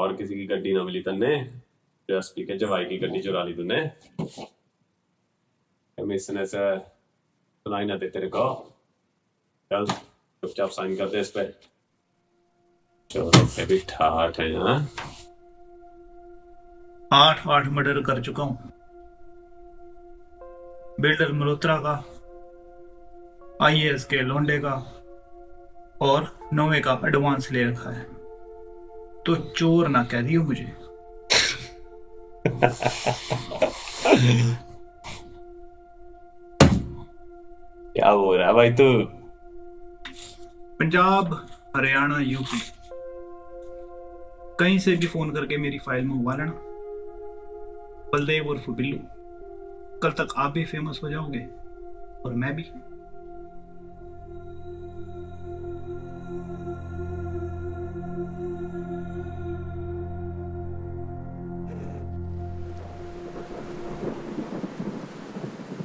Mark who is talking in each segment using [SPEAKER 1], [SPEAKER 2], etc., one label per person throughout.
[SPEAKER 1] और किसी की गड्डी ना मिली तन्ने, एसपी के जवाई की गड्डी चुरा ली तूने। कमीशन से सुनाई ना दे तेरे को। चल चुपचाप साइन कर दे इस पे। चोरों पे भी ठाठ है। हाँ
[SPEAKER 2] 8 मर्डर कर चुका हूं। बिल्डर मल्होत्रा का, आईएएस के लोंडे का और 9वें का एडवांस ले रखा है। तो चोर ना कह दियो मुझे।
[SPEAKER 1] क्या हो रहा है भाई तू?
[SPEAKER 2] पंजाब, हरियाणा, यूपी, कहीं से भी फोन करके मेरी फाइल मंगवा लेना। बलदेव और बिल्लू, कल तक आप भी फेमस हो जाओगे और मैं भी।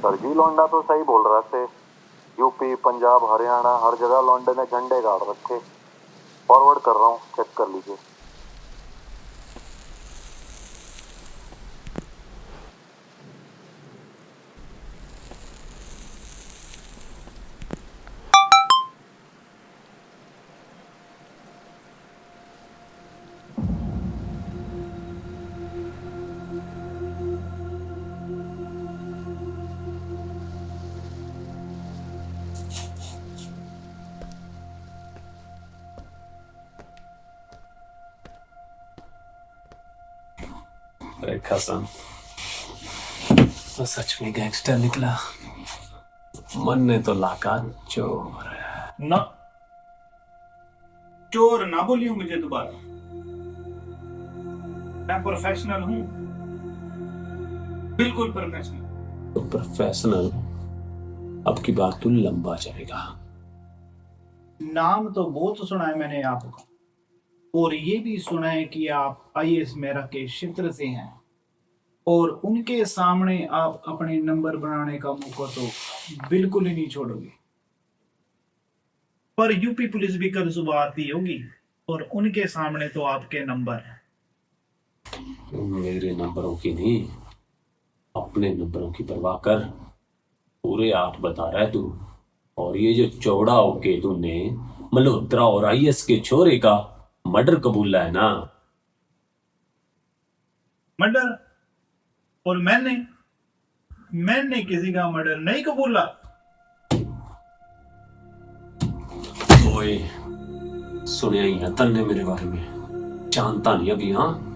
[SPEAKER 3] सरजी लौंडा तो सही बोल रहा थे। यूपी, पंजाब, हरियाणा हर जगह लौंडे ने झंडे गाड़ रखे। फॉरवर्ड कर रहा हूँ, चेक कर लीजिए।
[SPEAKER 1] अरे कसम, तो सच में गैंगस्टर निकला। मन ने तो लाका चोर है
[SPEAKER 2] ना, चोर ना बोलियो मुझे दोबारा। मैं प्रोफेशनल हूं, बिल्कुल प्रोफेशनल।
[SPEAKER 1] तो प्रोफेशनल, अब की बात तू लंबा जाएगा।
[SPEAKER 2] नाम तो बहुत सुना है मैंने आपका, और ये भी सुना है कि आप आईएएस मेरा के क्षेत्र से हैं और उनके सामने आप अपने नंबर बनाने का मौका तो बिल्कुल ही नहीं छोड़ोगे। पर यूपी पुलिस भी कल सुबह आती होगी और उनके सामने तो आपके नंबर हैं।
[SPEAKER 1] मेरे नंबरों की नहीं, अपने नंबरों की परवाह कर। पूरे 8 बता रहा है तू, और ये जो चौड़ा होके तूने मल्होत्रा और आईएएस के छोरे का मर्डर कबूला है ना।
[SPEAKER 2] मर्डर? और मैंने किसी का मर्डर नहीं कबूला।
[SPEAKER 1] ओए, सुनिया ही है तन्ने मेरे बारे में, जानता नहीं अभी। हाँ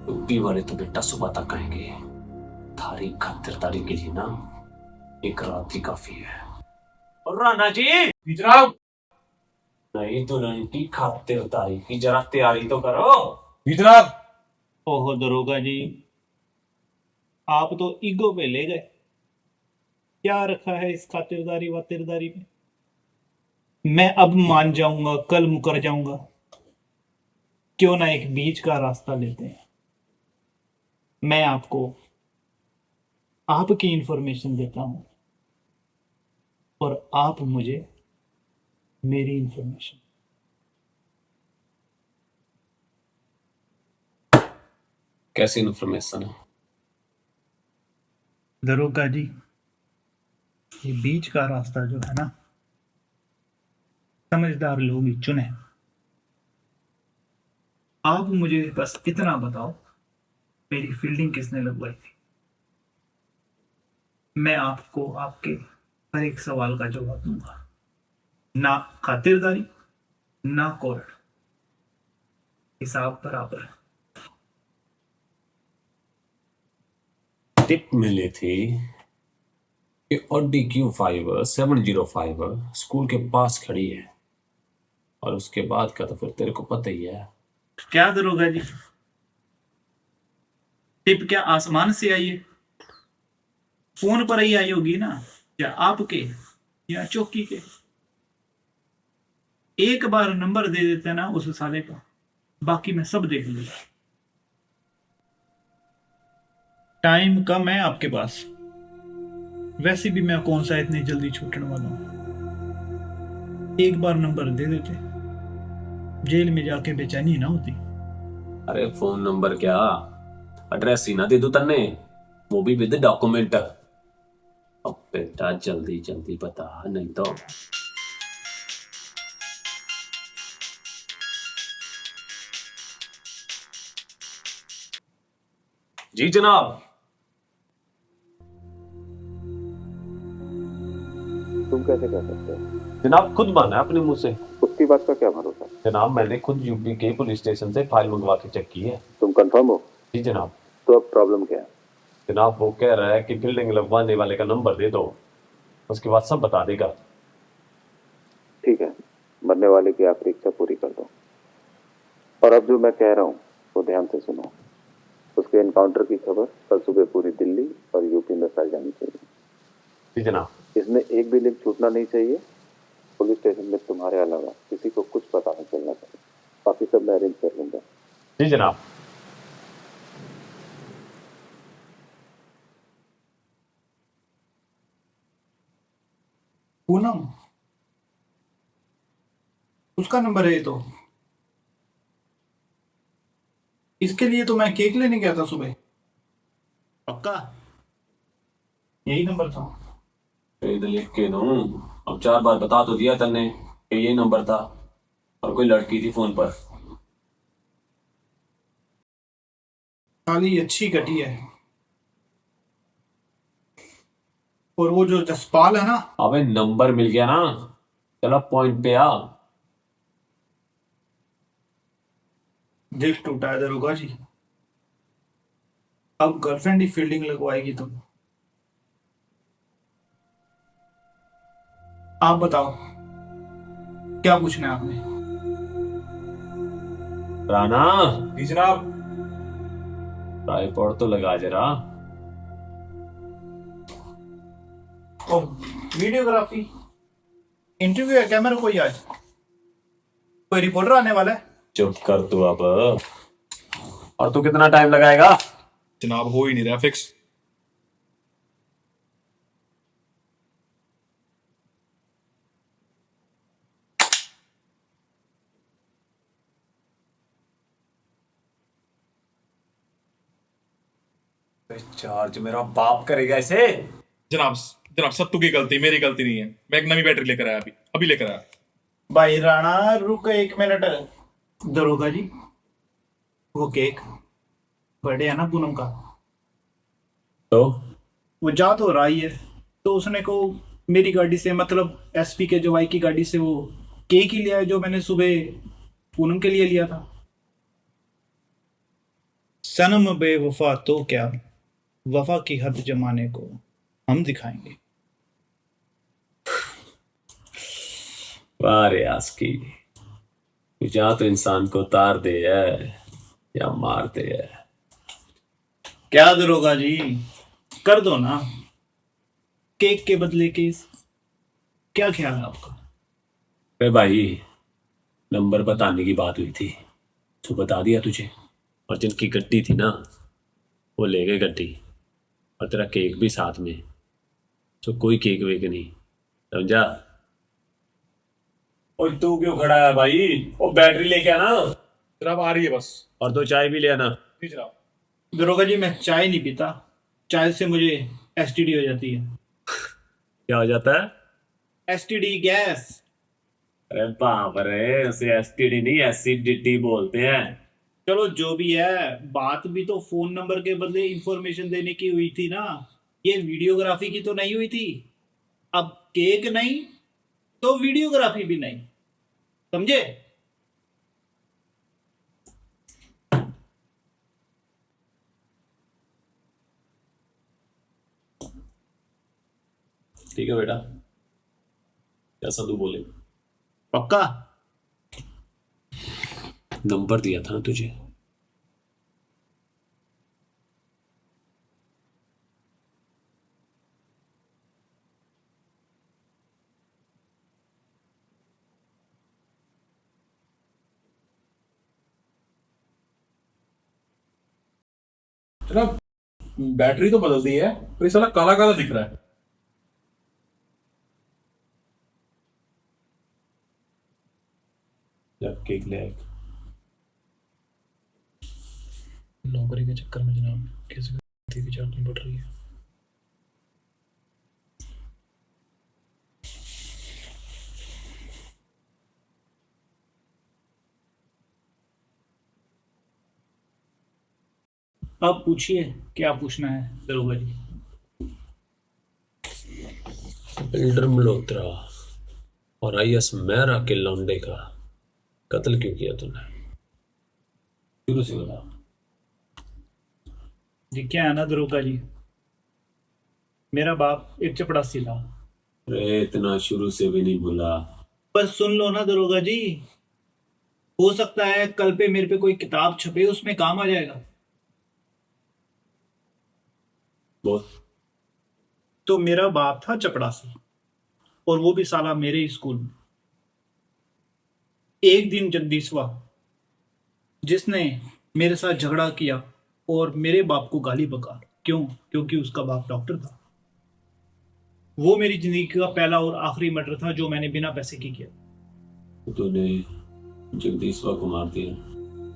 [SPEAKER 1] यूपी वाले तो बेटा सुबह तक कहेंगे। थारी खातिरदारी के लिए ना एक रात ही काफी है। और राणा जी
[SPEAKER 4] जनाब।
[SPEAKER 1] नहीं दुल्हन की खातिरदारी की जरा तैयारी तो करो।
[SPEAKER 4] जनाब।
[SPEAKER 2] ओहो दरोगा जी, आप तो ईगो पे ले गए। क्या रखा है इस खातिरदारी वातिरदारी में? मैं अब मान जाऊंगा, कल मुकर जाऊंगा। क्यों ना एक बीच का रास्ता लेते हैं। मैं आपको आपकी इंफॉर्मेशन देता हूं और आप मुझे मेरी इंफॉर्मेशन।
[SPEAKER 1] कैसी इंफॉर्मेशन है?
[SPEAKER 2] दरोगा जी, ये बीच का रास्ता जो है ना, समझदार लोग ही चुने। आप मुझे बस इतना बताओ, मेरी फील्डिंग किसने लगवाई थी? मैं आपको आपके हर एक सवाल का जवाब दूंगा। ना खातिरदारी, ना कोर्ट, हिसाब बराबर।
[SPEAKER 1] टिप मिली थी कि ऑडी Q5 705 स्कूल के पास खड़ी है, और उसके बाद का तो फिर तेरे को पता ही है।
[SPEAKER 2] क्या दरोगा जी, टिप क्या आसमान से आई है? फोन पर ही आई होगी ना, या आपके या चौकी के? एक बार नंबर दे देते ना उस साले का, बाकी मैं सब देख लूंगा। टाइम कम है आपके पास, वैसे भी मैं कौन सा इतनी जल्दी छूटने वाला हूं। एक बार नंबर दे देते, जेल में जाके बेचैनी ना होती।
[SPEAKER 1] अरे फोन नंबर क्या, एड्रेस ही ना दे दू तन्ने, वो भी विद डॉक्यूमेंट। अब बेटा जल्दी जल्दी बता, नहीं तो। जी जनाब।
[SPEAKER 3] तुम कैसे कह सकते हो?
[SPEAKER 1] जनाब खुद माना है अपने मुंह से।
[SPEAKER 3] उसकी बात का क्या भरोसा?
[SPEAKER 1] जनाब मैंने खुद यूपी के पुलिस स्टेशन से फाइल मंगवा के चेक की है।
[SPEAKER 3] तुम कंफर्म हो?
[SPEAKER 1] जी जनाब।
[SPEAKER 3] तो अब प्रॉब्लम क्या है?
[SPEAKER 1] जनाब वो कह रहा है कि बिल्डिंग लगवाने वाले का नंबर दे दो, उसके बाद सब बता देगा।
[SPEAKER 3] ठीक है, मरने वाले की आखिरी इच्छा पूरी कर दो। और अब जो मैं कह रहा हूँ वो ध्यान से सुनो। उसके एनकाउंटर की खबर कल सुबह पूरी दिल्ली और यूपी में फैल जानी चाहिए।
[SPEAKER 1] जी जनाब।
[SPEAKER 3] इसमें एक भी लिंक छूटना नहीं चाहिए। पुलिस स्टेशन में तुम्हारे अलावा किसी को कुछ पता नहीं चलना चाहिए। बाकी सब मैं अरेंज कर लूंगा।
[SPEAKER 1] जी जनाब।
[SPEAKER 2] पूनम, उसका नंबर है ये तो। इसके लिए तो मैं केक लेने गया था सुबह। पक्का यही नंबर था।
[SPEAKER 1] इधर लिख के दूं, अब 4 बार बता तो दिया तन्ने कि ये नंबर था, और कोई लड़की थी फोन पर।
[SPEAKER 2] खाली अच्छी कटी है। और वो जो जसपाल है ना,
[SPEAKER 1] अबे नंबर मिल गया ना, चलो पॉइंट पे आ।
[SPEAKER 2] दिल टूटा है दरोगा जी। अब गर्लफ्रेंड ही फील्डिंग लगवाएगी तुम। आप बताओ, क्या पूछना है आपने?
[SPEAKER 1] राणा,
[SPEAKER 2] जी जनाब।
[SPEAKER 1] ट्राइपॉड तो लगा जरा।
[SPEAKER 2] ओ, वीडियोग्राफी इंटरव्यू है क्या मेरे कोई आज? कोई रिपोर्टर आने वाला है?
[SPEAKER 1] चुप कर तू अब। और तू कितना टाइम लगाएगा?
[SPEAKER 4] जनाब हो ही नहीं रहा फिक्स।
[SPEAKER 1] चार्ज मेरा बाप करेगा इसे।
[SPEAKER 4] जनाब, जनाब सत्तू की गलती, मेरी गलती नहीं है। मैं एक नई बैटरी लेकर आया, अभी अभी लेकर आया।
[SPEAKER 2] भाई राणा रुक 1 मिनट। दरोगा जी, वो केक बर्थडे है ना पूनम का,
[SPEAKER 1] तो
[SPEAKER 2] वो जा तो रहा ही है। तो उसने को मेरी गाड़ी से, मतलब एसपी के जवाई की गाड़ी से, वो केक ही लिया है जो मैंने सुबह पूनम के लिए लिया था। सनम बेवफा तो क्या, वफा की हद जमाने को हम दिखाएंगे।
[SPEAKER 1] वाह रे आस्की, तू या तो इंसान को उतार दे है या मार दे है।
[SPEAKER 2] क्या दरोगा जी, कर दो ना, केक के बदले केस। क्या ख्याल है आपका?
[SPEAKER 1] अरे भाई, नंबर बताने की बात हुई थी तो बता दिया तुझे, और जिनकी गड्डी थी ना वो ले गए गड्डी, और तेरा केक भी साथ में। तो कोई केक वेक नहीं, समझा? और तू क्यों खड़ा है भाई? वो बैटरी लेके आना,
[SPEAKER 4] जनाब आ रही है बस।
[SPEAKER 1] और 2 चाय भी ले आना।
[SPEAKER 4] जी जनाब।
[SPEAKER 2] दरोगा जी, मैं चाय नहीं पीता। चाय से मुझे एसटीडी हो जाती है।
[SPEAKER 1] क्या हो जाता है?
[SPEAKER 2] STD, gas.
[SPEAKER 1] अरे बाप रे, उसे एसटीडी नहीं एसिडिटी बोलते हैं।
[SPEAKER 2] चलो जो भी है, बात भी तो फोन नंबर के बदले इंफॉर्मेशन देने की हुई थी ना। ये वीडियोग्राफी की तो नहीं हुई थी। अब केक नहीं तो वीडियोग्राफी भी नहीं, समझे?
[SPEAKER 1] ठीक है बेटा, जैसा तू बोले।
[SPEAKER 2] पक्का?
[SPEAKER 1] नंबर दिया था ना तुझे।
[SPEAKER 4] जनाब बैटरी तो बदल दी है, पर ये साला काला काला दिख रहा है।
[SPEAKER 1] जब केक ले आए।
[SPEAKER 2] नौकरी के चक्कर में जनाब किसी गलती की चाट नहीं पड़ रही है। अब पूछिए क्या पूछना है दरोगा जी।
[SPEAKER 1] बिल्डर मल्होत्रा और आईएएस मेहरा के लौंडे का कत्ल क्यों किया तूने? शुरू से बता।
[SPEAKER 2] जी क्या है ना दरोगा जी, मेरा बाप एक चपड़ासी था।
[SPEAKER 1] अरे इतना शुरू से भी नहीं बोला।
[SPEAKER 2] पर सुन लो ना दरोगा जी, हो सकता है कल पे मेरे पे कोई किताब छपे उसमें काम आ जाएगा।
[SPEAKER 1] बोल।
[SPEAKER 2] तो मेरा बाप था चपड़ासी, और वो भी साला मेरे ही स्कूल में। एक दिन जगदीशवा जिसने मेरे साथ झगड़ा किया और मेरे बाप को गाली बका, क्यों? क्योंकि उसका बाप डॉक्टर था। वो मेरी जिंदगी का पहला और आखिरी मर्डर था जो मैंने बिना पैसे की किया।
[SPEAKER 1] तो तूने जगदीशवा को मार दिया?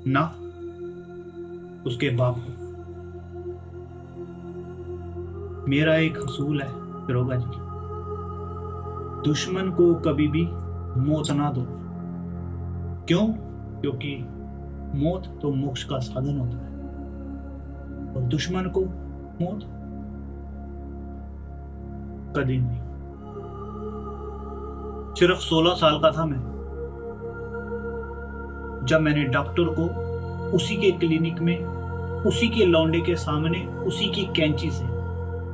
[SPEAKER 2] ना, उसके बाप को। मेरा एक असूल है दरोगा जी, दुश्मन को कभी भी मौत ना दो। क्यों? क्योंकि मौत तो मोक्ष का साधन होता है, और दुश्मन को मौत कभी नहीं। सिर्फ 16 साल का था मैं जब मैंने डॉक्टर को उसी के क्लिनिक में, उसी के लौंडे के सामने, उसी की कैंची से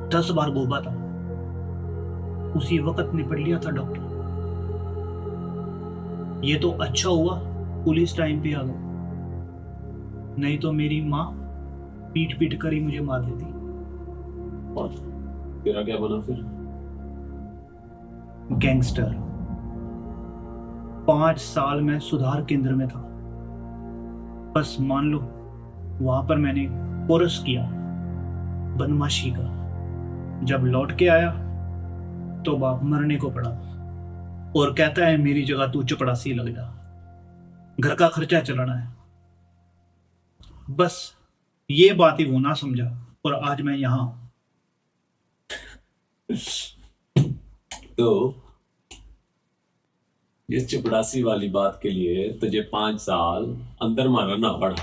[SPEAKER 2] 10 बार गोबा था। उसी वक्त निपट लिया था डॉक्टर। ये तो अच्छा हुआ पुलिस टाइम पे आ गई, नहीं तो मेरी माँ पीट पीट कर ही मुझे मार देती।
[SPEAKER 1] और तेरा क्या बना फिर?
[SPEAKER 2] गैंगस्टर। 5 साल में सुधार केंद्र में था। बस मान लो वहां पर मैंने कोर्स किया बदमाशी का। जब लौट के आया तो बाप मरने को पड़ा और कहता है मेरी जगह तू चपड़ासी लग जा, घर का खर्चा चलाना है। बस ये बात ही वो ना समझा और आज मैं यहां हूं।
[SPEAKER 1] तो ये चपड़ासी वाली बात के लिए तुझे 5 साल अंदर मारना पड़ा।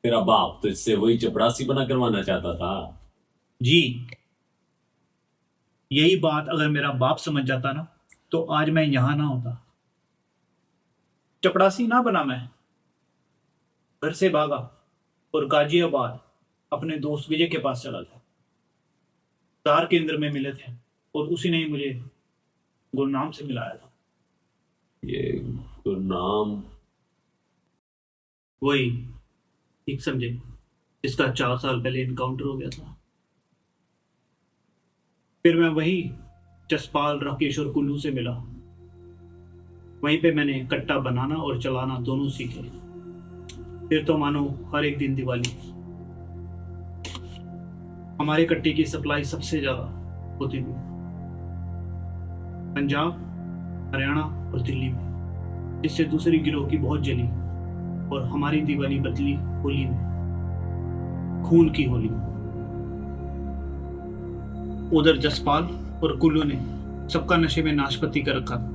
[SPEAKER 1] तेरा बाप तुझसे वही चपड़ासी बना करवाना चाहता था।
[SPEAKER 2] जी, यही बात अगर मेरा बाप समझ जाता ना तो आज मैं यहां ना होता। चपड़ासी ना बना मैं, घर से भागा और गाजियाबाद अपने दोस्त विजय के पास चला गया। सुधार केंद्र में मिले थे और उसी ने ही मुझे गुरनाम से मिलाया था।
[SPEAKER 1] ये गुरनाम?
[SPEAKER 2] वही, ठीक समझे, जिसका 4 साल पहले इनकाउंटर हो गया था। फिर मैं वही जसपाल, राकेश और कुल्लू से मिला। वहीं पे मैंने कट्टा बनाना और चलाना दोनों सीखे। फिर तो मानो हर एक दिन दिवाली। हमारे कट्टे की सप्लाई सबसे ज्यादा होती थी पंजाब, हरियाणा और दिल्ली में, जिससे दूसरी गिरोह की बहुत जली और हमारी दिवाली बदली होली में, खून की होली। उधर जसपाल और कुल्लू ने सबका नशे में नाशपति कर रखा था।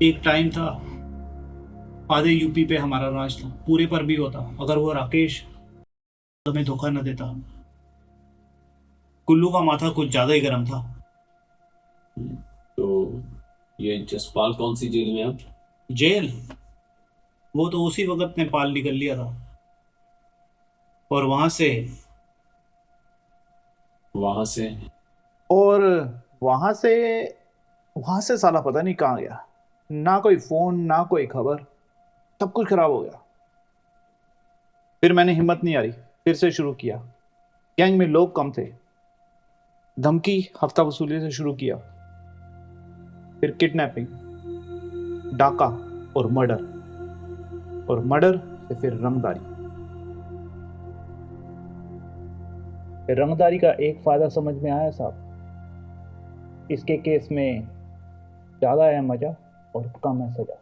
[SPEAKER 2] एक टाइम था आधे यूपी पे हमारा राज था, पूरे पर भी होता अगर वो राकेश हमें धोखा न देता। कुल्लू का माथा कुछ ज्यादा ही गर्म था।
[SPEAKER 1] तो ये जसपाल कौन सी जेल में अब?
[SPEAKER 2] जेल? वो तो उसी वक्त नेपाल निकल लिया था और वहां से
[SPEAKER 5] और वहां से साला पता नहीं कहाँ गया। ना कोई फोन ना कोई खबर, सब कुछ खराब हो गया। फिर मैंने हिम्मत नहीं हारी, फिर से शुरू किया। गैंग में लोग कम थे, धमकी हफ्ता वसूली से शुरू किया। फिर किडनैपिंग, डाका और मर्डर, और मर्डर से फिर रंगदारी। रंगदारी का एक फायदा समझ में आया साहब, इसके केस में ज्यादा है मजा और कम है सजा।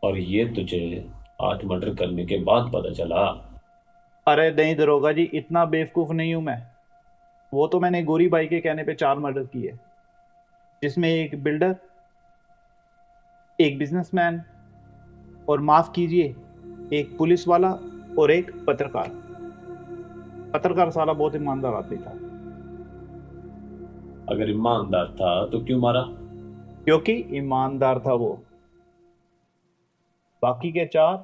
[SPEAKER 1] और ये तुझे 8 मर्डर करने के बाद पता चला?
[SPEAKER 5] अरे नहीं दरोगा जी, इतना बेवकूफ नहीं हूं मैं। वो तो मैंने गोरी बाई के कहने पे 4 मर्डर किए, जिसमें एक बिल्डर, एक बिजनेसमैन, और माफ कीजिए एक पुलिस वाला और एक पत्रकार। पत्रकार साला बहुत ईमानदार आदमी था।
[SPEAKER 1] अगर ईमानदार था तो क्यों मारा?
[SPEAKER 5] क्योंकि ईमानदार था वो। बाकी के 4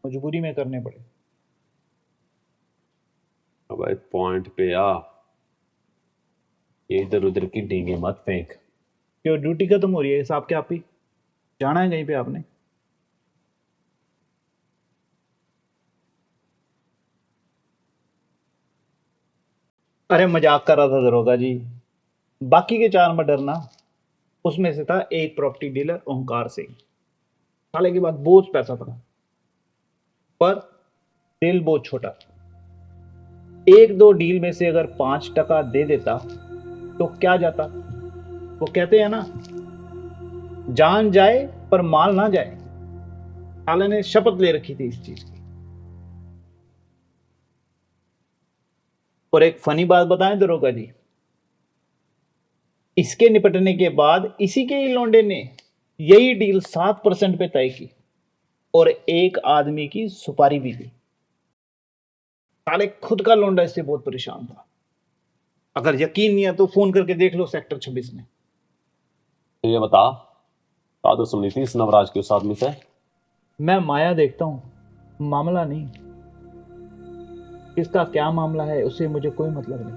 [SPEAKER 5] मजबूरी में करने पड़े।
[SPEAKER 1] अब एक पॉइंट पे आ, ये इधर उधर की डींगे मत फेंक।
[SPEAKER 5] क्यों, ड्यूटी खत्म हो रही है हिसाब के? आप ही जाना है कहीं पे आपने? अरे मजाक कर रहा था दरोगा जी। बाकी के 4 मर्डर ना, उसमें से था एक प्रॉपर्टी डीलर ओंकार सिंह। साले के बाद बहुत पैसा था, पर दिल बहुत छोटा। 1-2 डील में से अगर 5% दे देता तो क्या जाता। वो कहते हैं ना, जान जाए पर माल ना जाए। साले ने शपथ ले रखी थी इस चीज की। और एक फनी बात बताएं दरोगा जी, इसके निपटने के बाद इसी के ही लौंडे ने यही डील 7% पे तय की और एक आदमी की सुपारी भी दी। साले खुद का लौंडा इससे बहुत परेशान था। अगर यकीन नहीं है तो फोन करके देख लो सेक्टर 26 में।
[SPEAKER 1] तो ये बता, साधु सुनी थी इस नवराज के उस आदमी से?
[SPEAKER 5] मैं माया देखता हूं, मामला नहीं। किसका क्या मामला है उससे मुझे कोई मतलब नहीं।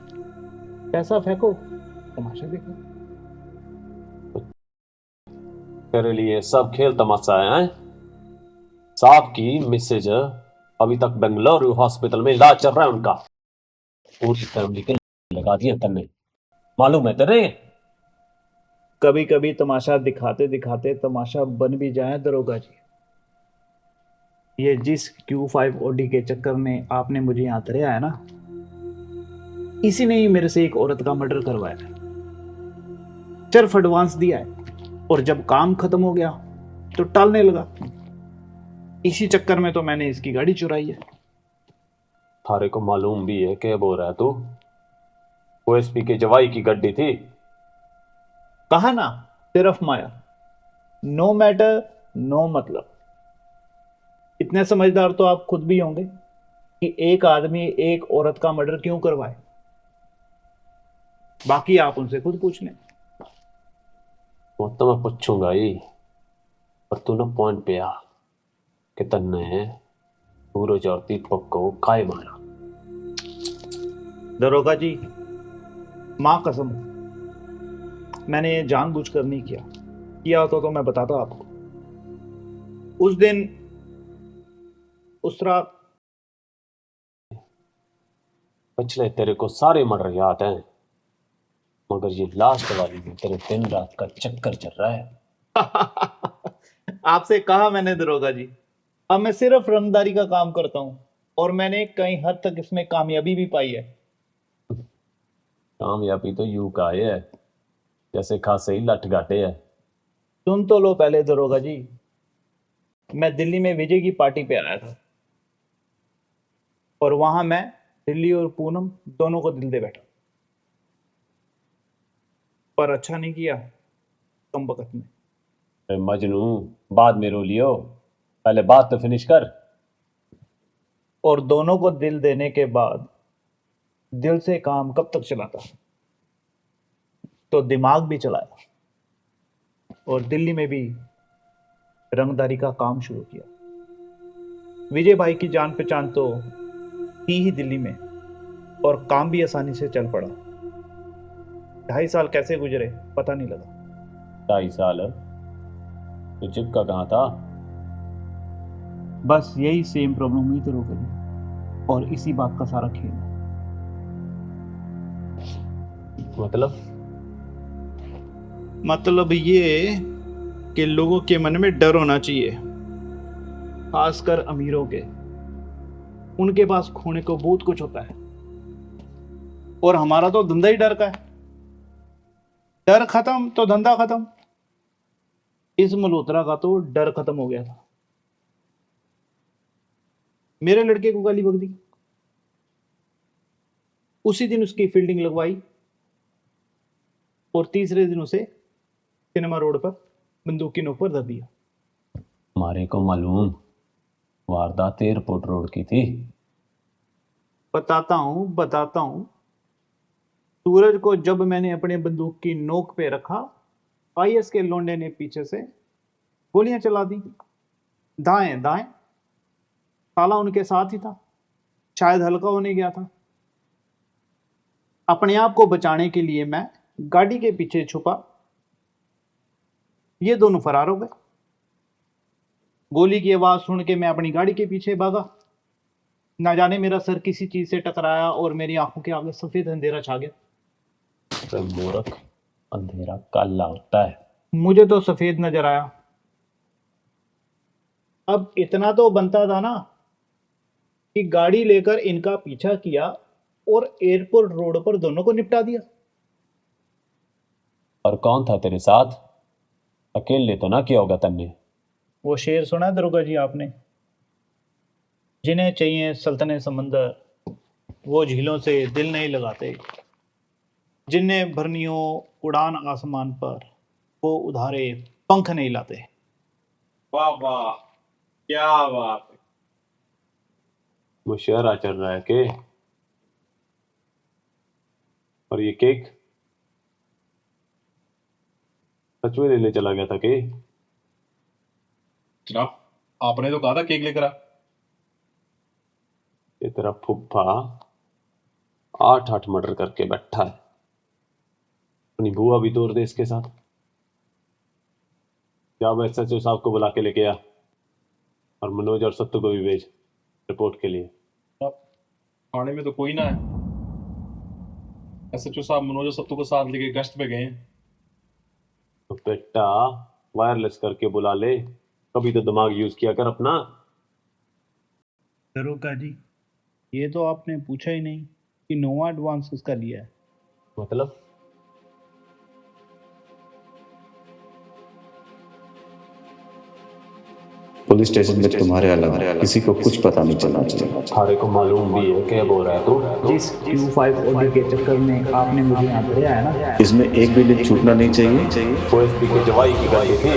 [SPEAKER 5] पैसा फेंको, तमाशा देखो।
[SPEAKER 1] तेरे लिए सब खेल तमाशा है? साहब की मिसेज अभी तक बेंगलुरु हॉस्पिटल में इलाज चल रहा है उनका। पूरी फैमिली के लगा दिया तन्ने, मालूम है तेरे?
[SPEAKER 5] कभी कभी तमाशा दिखाते दिखाते तमाशा बन भी जाए दरोगा जी। ये जिस Q5 ऑडी के चक्कर में आपने मुझे यहां धराया है ना, इसी ने ही मेरे से एक औरत का मर्डर करवाया है। सिर्फ एडवांस दिया है और जब काम खत्म हो गया तो टालने लगा। इसी चक्कर में तो मैंने इसकी गाड़ी चुराई है।
[SPEAKER 1] थारे को मालूम भी है क्या बोल रहा है तू? ओएसपी के जवाई की गड्डी थी।
[SPEAKER 5] कहा ना, सिर्फ माया, नो मैटर नो मतलब। इतने समझदार तो आप खुद भी होंगे कि एक आदमी एक औरत का मर्डर क्यों करवाए। बाकी आप उनसे खुद पूछ लें।
[SPEAKER 1] वो तो मैं पूछूंगा ही, पर तू ना पॉइंट पे आ कि तन्ने सूरज और दीपक को काय मारा?
[SPEAKER 5] दरोगा जी, मां कसम, मैंने ये जानबूझकर नहीं किया। किया होता तो मैं बताता आपको। उस दिन, उस रात,
[SPEAKER 1] पिछले तेरे को सारे मर्डर याद हैं, मगर ये लास्ट वाली में तेरे दिन रात का चक्कर चल रहा है।
[SPEAKER 5] आपसे कहा मैंने दरोगा जी, अब मैं सिर्फ रंगदारी का काम करता हूं और मैंने कई हद तक इसमें कामयाबी भी पाई है।
[SPEAKER 1] कामयाबी तो यूं का है जैसे खासे ही लठ गाटे है।
[SPEAKER 5] सुन तो लो पहले दरोगा जी। मैं दिल्ली में विजय की पार्टी पे आया था और वहां मैं दिल्ली और पूनम दोनों को दिल दे बैठा, पर अच्छा नहीं किया कम वक्त में।
[SPEAKER 1] अरे मजनू, बाद में रो लियो, पहले बात तो फिनिश कर।
[SPEAKER 5] और दोनों को दिल देने के बाद दिल से काम कब तक चलाता, तो दिमाग भी चलाया और दिल्ली में भी रंगदारी का काम शुरू किया। विजय भाई की जान पहचान तो थी ही दिल्ली में और काम भी आसानी से चल पड़ा। 2.5 साल कैसे गुजरे पता नहीं लगा।
[SPEAKER 1] 2.5 साल? तो चिपका कहाँ था?
[SPEAKER 5] बस यही सेम प्रॉब्लम हुई तो रोक और इसी बात का सारा खेल है। मतलब ये कि लोगों के मन में डर होना चाहिए, खासकर अमीरों के। उनके पास खोने को बहुत कुछ होता है और हमारा तो धंधा ही डर का है। डर खत्म तो धंधा खत्म। इस मल्होत्रा का तो डर खत्म हो गया था। मेरे लड़के को गाली बक दी, उसी दिन उसकी फील्डिंग लगवाई और तीसरे दिन उसे सिनेमा रोड पर बंदूक की नोक पर धर दिया।
[SPEAKER 1] हमारे को मालूम वारदात एयरपोर्ट रोड की थी।
[SPEAKER 5] बताता हूं। सूरज को जब मैंने अपने बंदूक की नोक पे रखा, आईएस के लोंडे ने पीछे से गोलियां चला दी, दाएं दाएं। साला उनके साथ ही था, शायद हल्का होने गया था। अपने आप को बचाने के लिए मैं गाड़ी के पीछे छुपा, ये दोनों फरार हो गए। गोली की आवाज सुन के मैं अपनी गाड़ी के पीछे भागा। ना जाने मेरा सर किसी चीज से टकराया और मेरी आंखों के आगे सफेद अंधेरा छा गया।
[SPEAKER 1] तो मूर्ख, अंधेरा काला होता है।
[SPEAKER 5] मुझे तो सफेद नजर आया। अब इतना तो बनता था ना कि गाड़ी लेकर इनका पीछा किया और एयरपोर्ट रोड पर दोनों को निपटा दिया।
[SPEAKER 1] और कौन था तेरे साथ? अकेले तो ना किया होगा तन्ने।
[SPEAKER 5] वो शेर सुना है दरोगा जी आपने? जिन्हें चाहिए सल्तनत समंदर, वो झीलों से दिल नहीं लगाते। जिन्हें भरनी हो उड़ान आसमान पर, वो उधारे पंख नहीं लाते।
[SPEAKER 2] वाह वाह, क्या बात है।
[SPEAKER 1] वो शहरा चल रहा है के? और ये केक सच में लेने चला गया था के?
[SPEAKER 4] जनाब, आपने तो कहा था केक लेकर आ।
[SPEAKER 1] ये तेरा फुफ्फा 8 मर्डर करके बैठा है। अपनी बुआ भी तोड़ दे इसके साथ। क्या वो SHO साहब को बुला के लेके आ और मनोज और सत्तू को भी भेज रिपोर्ट के लिए।
[SPEAKER 4] थाने में तो कोई ना है। SHO साहब मनोज और सत्तू को साथ लेके गश्त पे गए हैं।
[SPEAKER 1] तो बेटा वायरलेस करके बुला ले, कभी तो दिमाग यूज किया कर अपना।
[SPEAKER 5] दरोगा जी, ये तो आपने पूछा ही नहीं कि नोवा एडवांस किसका लिया है।
[SPEAKER 1] मतलब
[SPEAKER 3] पुलिस स्टेशन में तुम्हारे अलावा किसी को कुछ पता नहीं चलना चाहिए।
[SPEAKER 1] थारे को मालूम भी है क्या बोल रहा है तू?
[SPEAKER 5] जिस Q5 ऑडी के चक्कर में आपने मुझे यहाँ पे आया ना,
[SPEAKER 3] इसमें एक भी लिंक छूटना नहीं चाहिए।
[SPEAKER 1] OSP के जवाई की गाड़ी थी।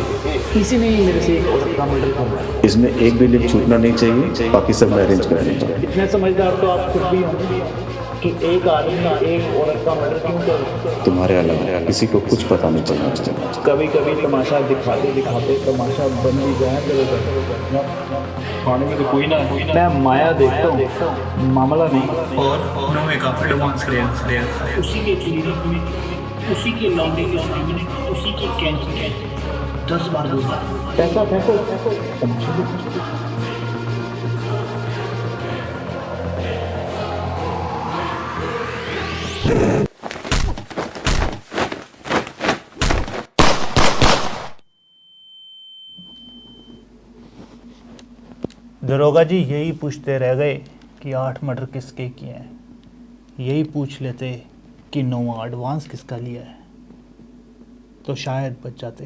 [SPEAKER 5] किसी ने ही मेरे से एक औरत का मर्डर करवाया।
[SPEAKER 3] इसमें एक भी लिंक छूटना नहीं चाहिए, बाकी सब मैं अरेंज कर दूंगा।
[SPEAKER 5] इतने समझदार तो आप खुद भी होंगे कि एक आदमी एक औरत का मर्डर क्यों करे।
[SPEAKER 3] तुम्हारे अलावा किसी को कुछ पता नहीं चलना चाहिए।
[SPEAKER 5] कभी कभी तमाशा दिखाते दिखाते तमाशा बन भी जाए दरोगा।
[SPEAKER 4] थाने में तो कोई ना है।
[SPEAKER 5] मैं माया देखता हूँ, मामला नहीं। और नोवे का एडवांस क्लियर उसी के क्लिनिक में, उसी के लॉन्ड्री में, उसी की कैंटीन में 10 बार पैसा फेंको तमाशा देखो। दरोगा जी यही पूछते रह गए कि 8 मर्डर किसके किए हैं। यही पूछ लेते कि नोवा एडवांस किसका लिया है तो शायद बच जाते।